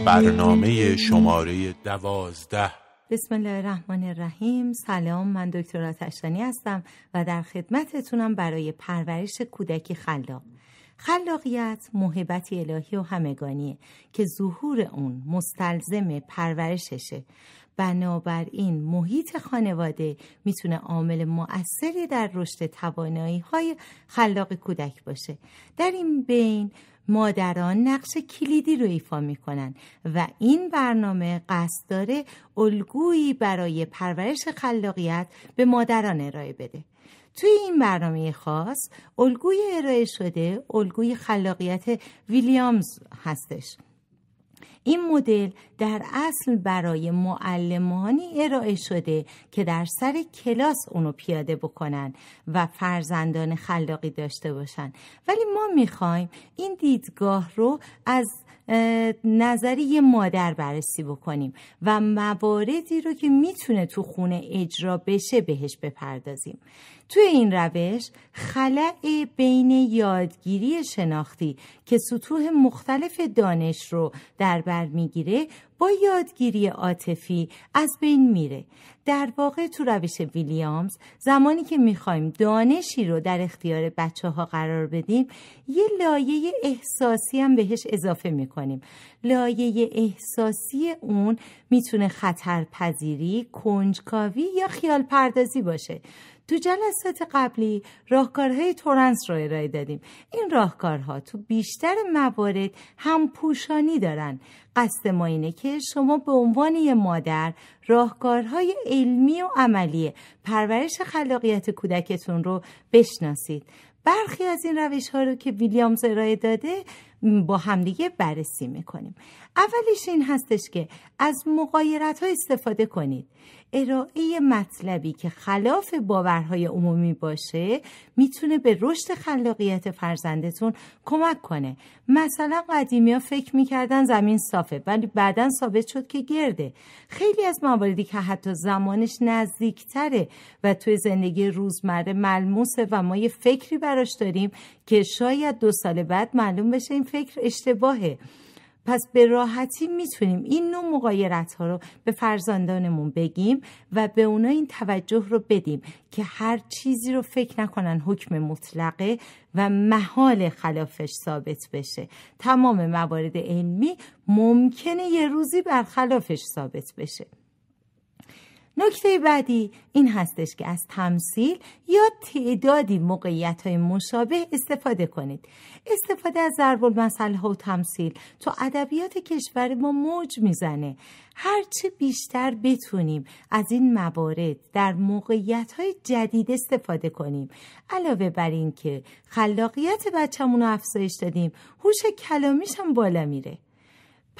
برنامه شماره 12. بسم الله الرحمن الرحیم. سلام، من دکتر آتش‌دانی هستم و در خدمتتونم برای پرورش کودکی خلاق. خلاقیت محبتی الهی و همگانیه که ظهور اون مستلزم پرورششه. بنابراین محیط خانواده میتونه عامل مؤثری در رشد توانایی‌های خلاق کودک باشه. در این بین مادران نقش کلیدی رو ایفا میکنن و این برنامه قصد داره الگویی برای پرورش خلاقیت به مادران ارائه بده. توی این برنامه خاص الگوی ارائه شده الگوی خلاقیت ویلیامز هستش. این مدل در اصل برای معلمانی ارائه شده که در سر کلاس اونو پیاده بکنن و فرزندان خلاقی داشته باشن، ولی ما میخوایم این دیدگاه رو از نظری مادر بررسی بکنیم و مواردی رو که میتونه تو خونه اجرا بشه بهش بپردازیم. توی این روش خلأ بین یادگیری شناختی که سطوح مختلف دانش رو در بر میگیره با یادگیری عاطفی از بین میره. در واقع تو روش ویلیامز زمانی که میخوایم دانشی رو در اختیار بچه‌ها قرار بدیم یه لایه احساسی هم بهش اضافه میکنیم. لایه احساسی اون میتونه خطرپذیری، کنجکاوی یا خیال پردازی باشه. تو جلسات قبلی راهکارهای تورنس رو ارائه دادیم. این راهکارها تو بیشتر موارد همپوشانی دارن. قصد ما اینه که شما به عنوان یه مادر راهکارهای علمی و عملی پرورش خلاقیت کودکتون رو بشناسید. برخی از این روش‌ها رو که ویلیامز ارائه داده با همدیگه بررسی میکنیم. اولیش این هستش که از مغایرت‌ها استفاده کنید. ارائه مطلبی که خلاف باورهای عمومی باشه میتونه به رشد خلاقیت فرزندتون کمک کنه. مثلا قدیمی‌ها فکر میکردن زمین صافه ولی بعداً ثابت شد که گرده. خیلی از مواردی که حتی زمانش نزدیکتره و توی زندگی روزمره ملموسه و ما یه فکری براش داریم که شاید 2 سال بعد معلوم بشه این فکر اشتباهه. پس به راحتی میتونیم این نوع مغایرت ها رو به فرزندانمون بگیم و به اونا این توجه رو بدیم که هر چیزی رو فکر نکنن حکم مطلقه و محال خلافش ثابت بشه. تمام موارد علمی ممکنه یه روزی برخلافش ثابت بشه. نکته بعدی این هستش که از تمثیل یا تعدادی موقعیت‌های مشابه استفاده کنید. استفاده از ضرب‌المثل‌ها و تمثیل تو ادبیات کشور ما موج میزنه. هرچه بیشتر بتونیم از این موارد در موقعیت‌های جدید استفاده کنیم، علاوه بر این که خلاقیت بچه‌مون رو افزایش دادیم، هوش کلامیش هم بالا میره.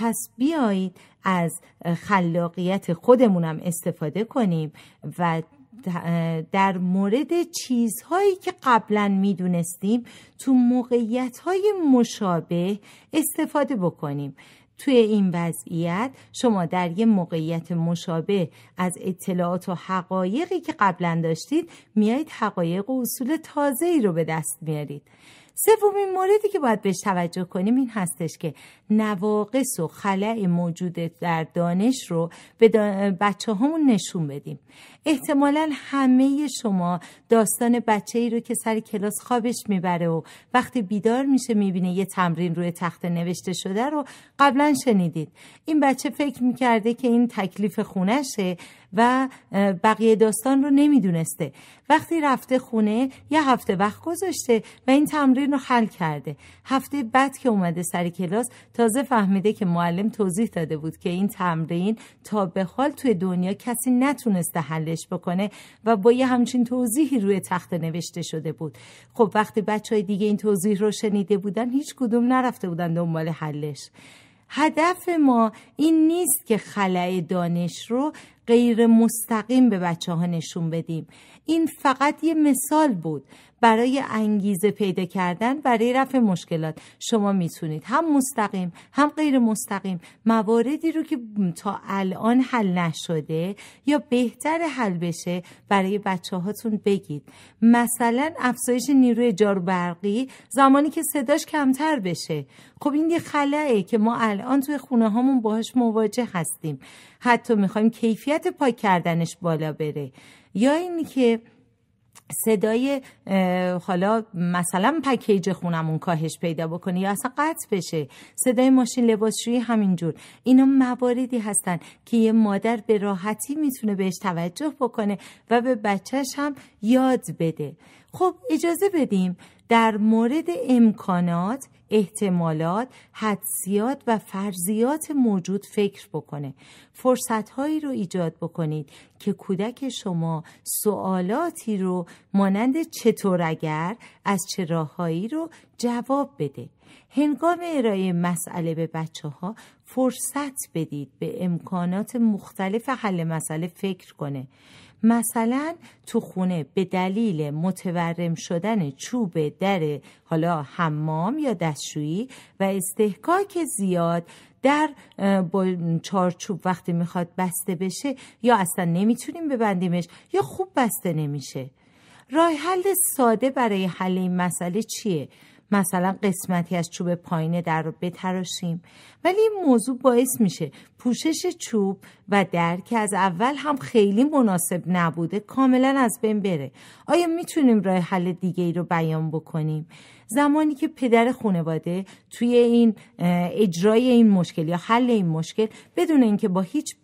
پس بیایید از خلاقیت خودمونم استفاده کنیم و در مورد چیزهایی که قبلا میدونستیم تو موقعیت‌های مشابه استفاده بکنیم. توی این وضعیت شما در یه موقعیت مشابه از اطلاعات و حقایقی که قبلا داشتید میایید حقایق و اصول تازه‌ای رو به دست میارید. سومین موردی که باید بهش توجه کنیم این هستش که نواقص و خلأ موجود در دانش رو به بچه همون نشون بدیم. احتمالاً همه شما داستان بچه‌ای رو که سر کلاس خوابش میبره و وقتی بیدار میشه میبینه یه تمرین روی تخته نوشته شده رو قبلا شنیدید. این بچه فکر میکرده که این تکلیف خونشه و بقیه داستان رو نمیدونسته. وقتی رفته خونه یه هفته وقت گذاشته و این تمرین رو حل کرده. هفته بعد که اومده سر کلاس تازه فهمیده که معلم توضیح داده بود که این تمرین تا به حال توی دنیا کسی نتونسته حلش بکنه و با یه همچین توضیحی روی تخته نوشته شده بود. خب وقتی بچهای دیگه این توضیح رو شنیده بودن هیچ کدوم نرفته بودن دنبال حلش. هدف ما این نیست که خلأ دانش رو غیر مستقیم به بچه ها نشون بدیم. این فقط یه مثال بود برای انگیزه پیدا کردن برای رفع مشکلات. شما میتونید هم مستقیم هم غیر مستقیم مواردی رو که تا الان حل نشده یا بهتر حل بشه برای بچه هاتون بگید. مثلا افزایش نیروی جارو برقی زمانی که صداش کمتر بشه. خب این یه خلأه که ما الان توی خونه هامون باهاش مواجه هستیم. حتی میخوایم کیفیت پاک کردنش بالا بره، یا اینی که صدای حالا مثلا پکیج خونمون کاهش پیدا بکنه یا اصلا قطع بشه، صدای ماشین لباسشویی همینجور. اینا مواردی هستن که یه مادر به راحتی میتونه بهش توجه بکنه و به بچهش هم یاد بده. خب اجازه بدیم در مورد امکانات، احتمالات، حدسیات و فرضیات موجود فکر بکنه. فرصت‌هایی رو ایجاد بکنید که کودک شما سوالاتی رو مانند چطور اگر از چه راههایی رو جواب بده. هنگام ارائه مسئله به بچه‌ها فرصت بدید به امکانات مختلف حل مسئله فکر کنه. مثلا تو خونه به دلیل متورم شدن چوب در حالا حمام یا دستشویی و استحکاک زیاد در با چارچوب وقتی میخواد بسته بشه یا اصلا نمیتونیم ببندیمش یا خوب بسته نمیشه. راه حل ساده برای حل این مسئله چیه؟ مثلا قسمتی از چوب پایین در رو بتراشیم، ولی این موضوع باعث میشه پوشش چوب و در که از اول هم خیلی مناسب نبوده کاملا از بین بره. آیا میتونیم راه حل دیگه ای رو بیان بکنیم؟ زمانی که پدر خانواده توی این اجرای این مشکل یا حل این مشکل بدون اینکه با هیچ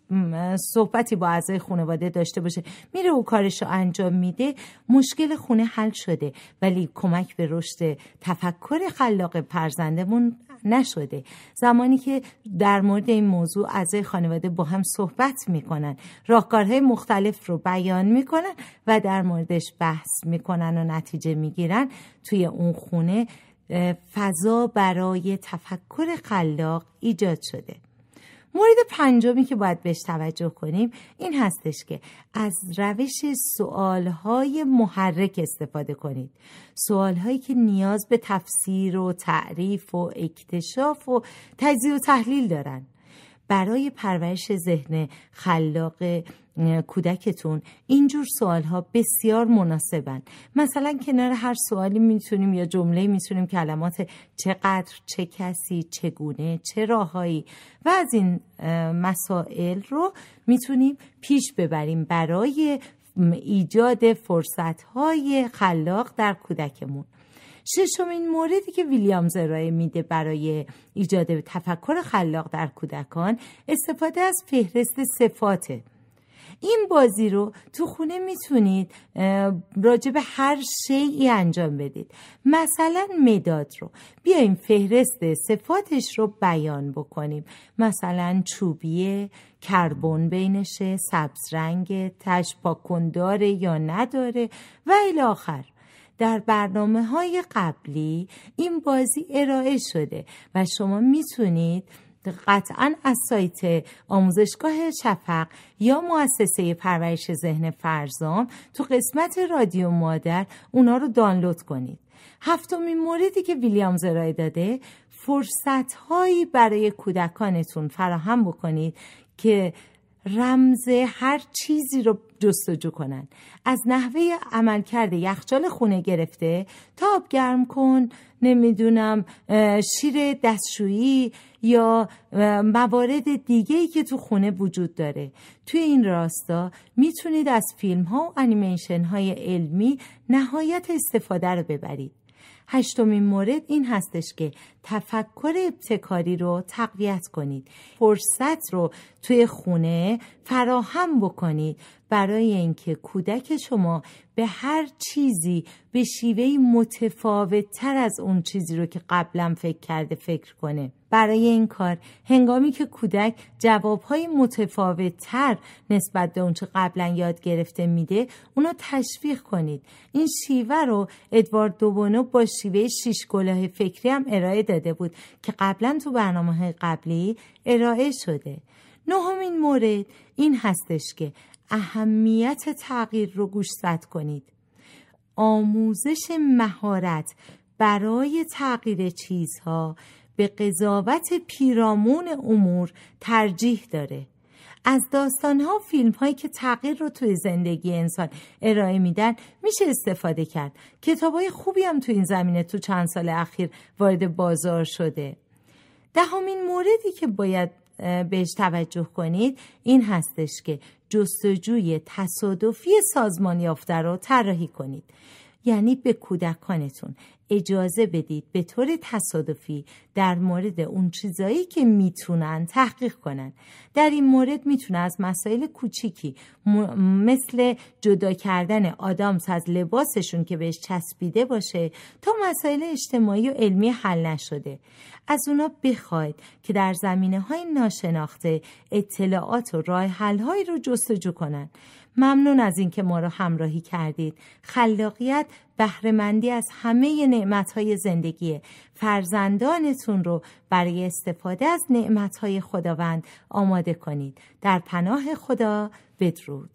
صحبتی با اعضای خانواده داشته باشه میره و کارش رو انجام میده، مشکل خونه حل شده، ولی کمک به رشد تفکر خلاق فرزندمون نشده. زمانی که در مورد این موضوع اعضای خانواده با هم صحبت میکنن، راهکارهای مختلف رو بیان میکنن و در موردش بحث میکنن و نتیجه میگیرن، توی اون خونه فضا برای تفکر خلاق ایجاد شده. مورد پنجمی که باید بهش توجه کنیم این هستش که از روش سوالهای محرک استفاده کنید. سوالهایی که نیاز به تفسیر و تعریف و اکتشاف و تجزیه و تحلیل دارن. برای پرورش ذهن خلاق کودکتون اینجور سوالها بسیار مناسبن. مثلا کنار هر سوالی میتونیم یا جمله میتونیم کلمات چقدر، چه کسی، چگونه، چه راههایی و از این مسائل رو میتونیم پیش ببریم برای ایجاد فرصتهای خلاق در کودکمون. ششمین موردی که ویلیامز ارائه میده برای ایجاد تفکر خلاق در کودکان استفاده از فهرست صفاته. این بازی رو تو خونه میتونید راجع به هر شیئی انجام بدید. مثلا مداد رو بیایم فهرست صفاتش رو بیان بکنیم. مثلا چوبیه، کربن بینشه، سبز رنگه، تش پاکن داره یا نداره و الی آخر. در برنامه‌های قبلی این بازی ارائه شده و شما میتونید قطعاً از سایت آموزشگاه شفق یا مؤسسه پرورش ذهن فرزام تو قسمت رادیو مادر اونا رو دانلود کنید. هفتمین موردی که ویلیامز ارائه داده، فرصت‌هایی برای کودکانتون فراهم بکنید که رمز هر چیزی رو جستجو کنن. از نحوه عملکرد یخچال خونه گرفته تا آب گرم کن، نمیدونم شیر دستشویی یا موارد دیگه‌ای که تو خونه وجود داره. توی این راستا میتونید از فیلم ها و انیمیشن های علمی نهایت استفاده رو ببرید. هشتمین مورد این هستش که تفکر ابتکاری رو تقویت کنید. فرصت رو توی خونه فراهم بکنید برای اینکه کودک شما به هر چیزی به شیوهی متفاوت تر از اون چیزی رو که قبلا فکر کرده فکر کنه. برای این کار هنگامی که کودک جوابهای متفاوت تر نسبت به اون چه قبلا یاد گرفته میده، اونو تشویق کنید. این شیوه رو ادوارد دوبونو با شیوه 6 کلاه فکری هم ارائه داده بود که قبلا تو برنامه‌های قبلی ارائه شده. 9مین مورد این هستش که اهمیت تغییر رو گوشزد کنید. آموزش مهارت برای تغییر چیزها به قضاوت پیرامون امور ترجیح داره. از داستان‌ها و فیلم‌هایی که تغییر رو توی زندگی انسان ارائه میدن میشه استفاده کرد. کتاب‌های خوبی هم تو این زمینه تو چند سال اخیر وارد بازار شده. 10مین موردی که باید بهش توجه کنید این هستش که جستجوی تصادفی سازمان یافته رو طراحی کنید. یعنی به کودکانتون اجازه بدید به طور تصادفی در مورد اون چیزایی که میتونن تحقیق کنن. در این مورد میتونه از مسائل کوچیکی مثل جدا کردن آدامس از لباسشون که بهش چسبیده باشه تا مسائل اجتماعی و علمی حل نشده. از اونا بخواید که در زمینه‌های ناشناخته اطلاعات و راه حل‌هایی رو جستجو کنن. ممنون از این که ما رو همراهی کردید. خلاقیت بهره‌مندی از همه نعمت‌های زندگی. فرزندانتون رو برای استفاده از نعمت‌های خداوند آماده کنید. در پناه خدا بدرود.